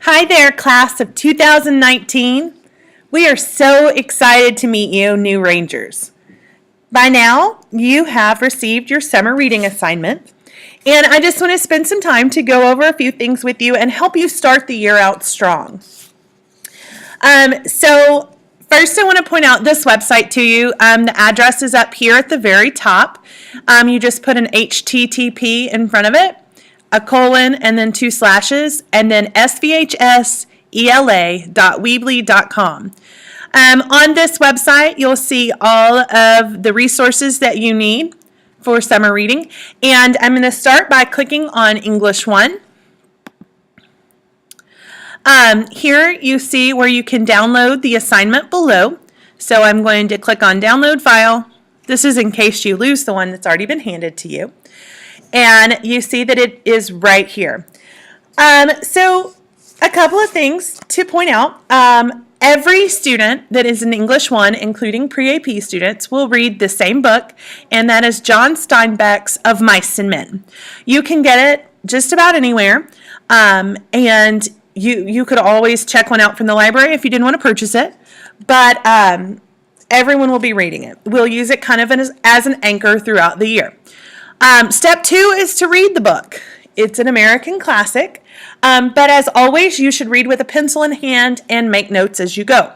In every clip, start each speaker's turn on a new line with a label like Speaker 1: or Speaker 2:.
Speaker 1: Hi there, class of 2019. We are so excited to meet you, new Rangers. By now, you have received your summer reading assignment, and I just want to spend some time to go over a few things with you and help you start the year out strong. First, I want to point out this website to you. The address is up here at the very top. You just put an HTTP in front of it, a colon, and then 2 slashes, and then svhsela.weebly.com. On this website, you'll see all of the resources that you need for summer reading. And I'm going to start by clicking on English 1. Here you see where you can download the assignment below. So I'm going to click on Download File. This is in case you lose the one that's already been handed to you. And you see that it is right here. So a couple of things to point out. Every student that is in English 1, including pre-AP students, will read the same book, and that is John Steinbeck's Of Mice and Men. You can get it just about anywhere, and you could always check one out from the library if you didn't want to purchase it, but everyone will be reading it. We'll use it kind of as an anchor throughout the year. Step 2 is to read the book. It's an American classic, but as always, you should read with a pencil in hand and make notes as you go.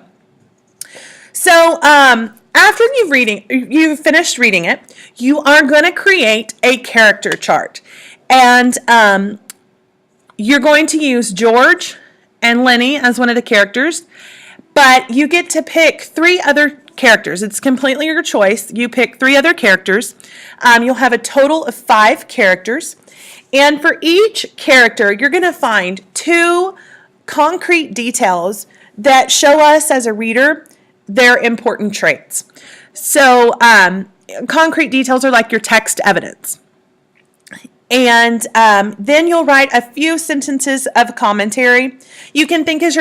Speaker 1: So after you've finished reading it, you are going to create a character chart. And you're going to use George and Lenny as one of the characters, but you get to pick 3 other characters. It's completely your choice. You pick 3 other characters. You'll have a total of 5 characters. And for each character, you're going to find 2 concrete details that show us as a reader their important traits. So concrete details are like your text evidence. And then you'll write a few sentences of commentary. You can think of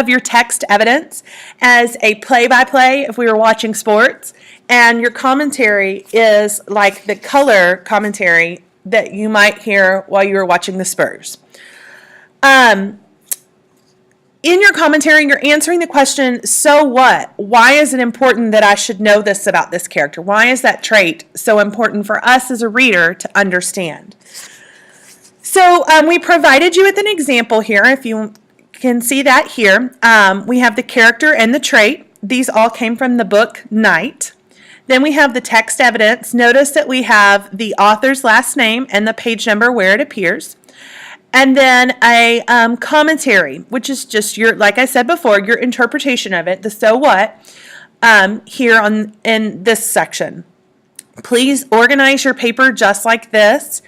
Speaker 1: your text evidence as a play-by-play if we were watching sports, and your commentary is like the color commentary that you might hear while you were watching the Spurs. In your commentary, you're answering the question, so what? Why is it important that I should know this about this character? Why is that trait so important for us as a reader to understand? So we provided you with an example here. If you can see that here, we have the character and the trait. These all came from the book Night. Then we have the text evidence. Notice that we have the author's last name and the page number where it appears. And then a commentary, which is just your, like I said before, your interpretation of it, the so what, here in this section. Please organize your paper just like this.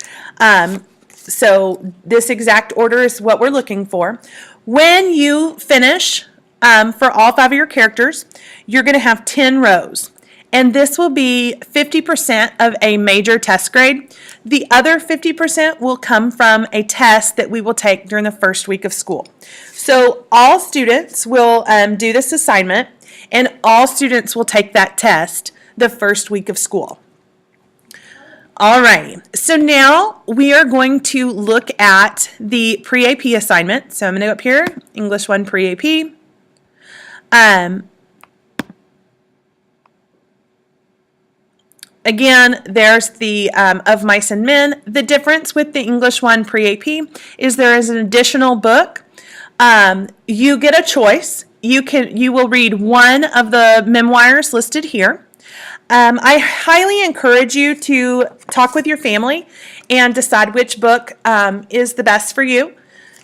Speaker 1: So this exact order is what we're looking for. When you finish for all 5 of your characters, you're going to have 10 rows. And this will be 50% of a major test grade. The other 50% will come from a test that we will take during the first week of school. So all students will do this assignment, and all students will take that test the first week of school. All right, so now we are going to look at the pre-AP assignment. So I'm going to go up here, English 1 pre-AP. Again, there's the Of Mice and Men. The difference with the English 1 pre-AP is there is an additional book. You get a choice. You will read one of the memoirs listed here. I highly encourage you to talk with your family and decide which book is the best for you.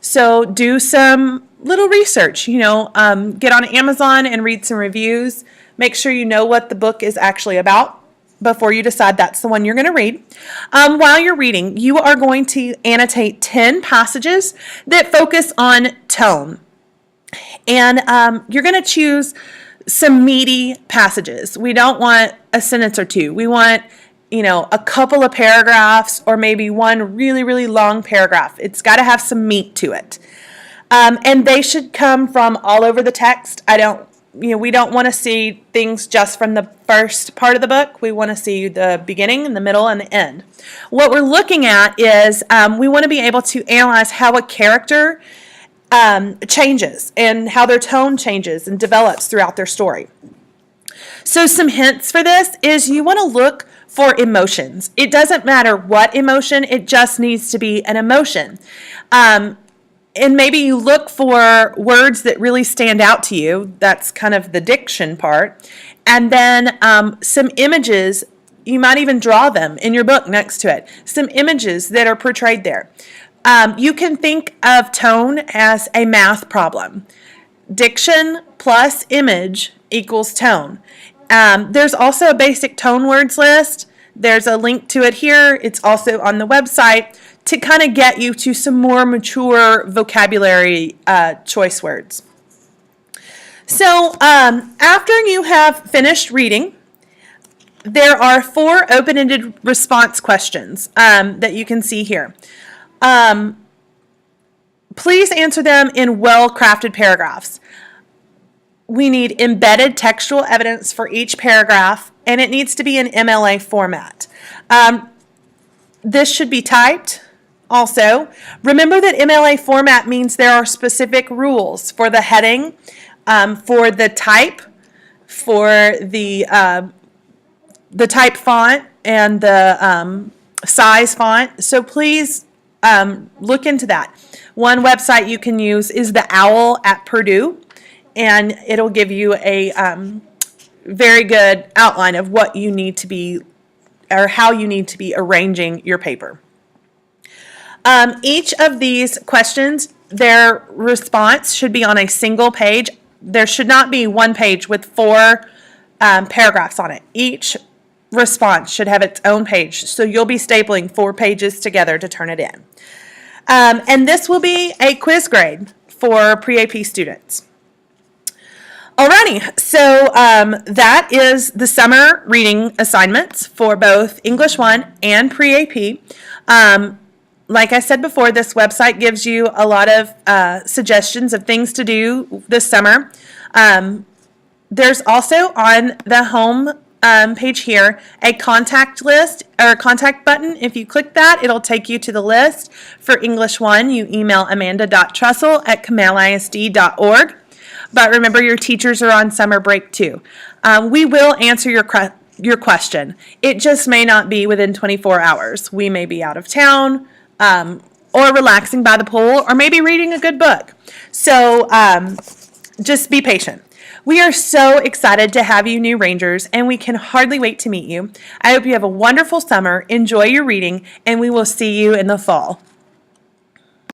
Speaker 1: So do some little research. Get on Amazon and read some reviews. Make sure you know what the book is actually about before you decide that's the one you're going to read. While you're reading, you are going to annotate 10 passages that focus on tone. And you're going to choose some meaty passages. We don't want a sentence or 2. We want, a couple of paragraphs or maybe one really, really long paragraph. It's got to have some meat to it. And they should come from all over the text. We don't want to see things just from the first part of the book. We want to see the beginning and the middle and the end. What we're looking at is we want to be able to analyze how a character changes and how their tone changes and develops throughout their story. So some hints for this is you want to look for emotions. It doesn't matter what emotion, it just needs to be an emotion. And maybe you look for words that really stand out to you. That's kind of the diction part. And then some images, you might even draw them in your book next to it. Some images that are portrayed there. You can think of tone as a math problem. Diction plus image equals tone. There's also a basic tone words list. There's a link to it here. It's also on the website to kind of get you to some more mature vocabulary choice words. So after you have finished reading, there are 4 open-ended response questions that you can see here. Please answer them in well-crafted paragraphs. We need embedded textual evidence for each paragraph, and it needs to be in MLA format. This should be typed also. Remember that MLA format means there are specific rules for the heading, for the type, for the type font, and the size font. So please look into that. One website you can use is the OWL at Purdue, and it'll give you a very good outline of what you need to be, or how you need to be arranging your paper. Each of these questions, their response should be on a single page. There should not be one page with 4 paragraphs on it. Each response should have its own page, so you'll be stapling 4 pages together to turn it in. And this will be a quiz grade for pre-AP students. Alrighty, so that is the summer reading assignments for both English 1 and pre-AP. Like I said before, this website gives you a lot of suggestions of things to do this summer. There's also on the home page here a contact list or a contact button. If you click that, it'll take you to the list. For English 1, you email amanda.trussell@camalisd.org. But remember, your teachers are on summer break too. We will answer your question. It just may not be within 24 hours. We may be out of town, or relaxing by the pool, or maybe reading a good book. So just be patient. We are so excited to have you new Rangers, and we can hardly wait to meet you. I hope you have a wonderful summer, enjoy your reading, and we will see you in the fall.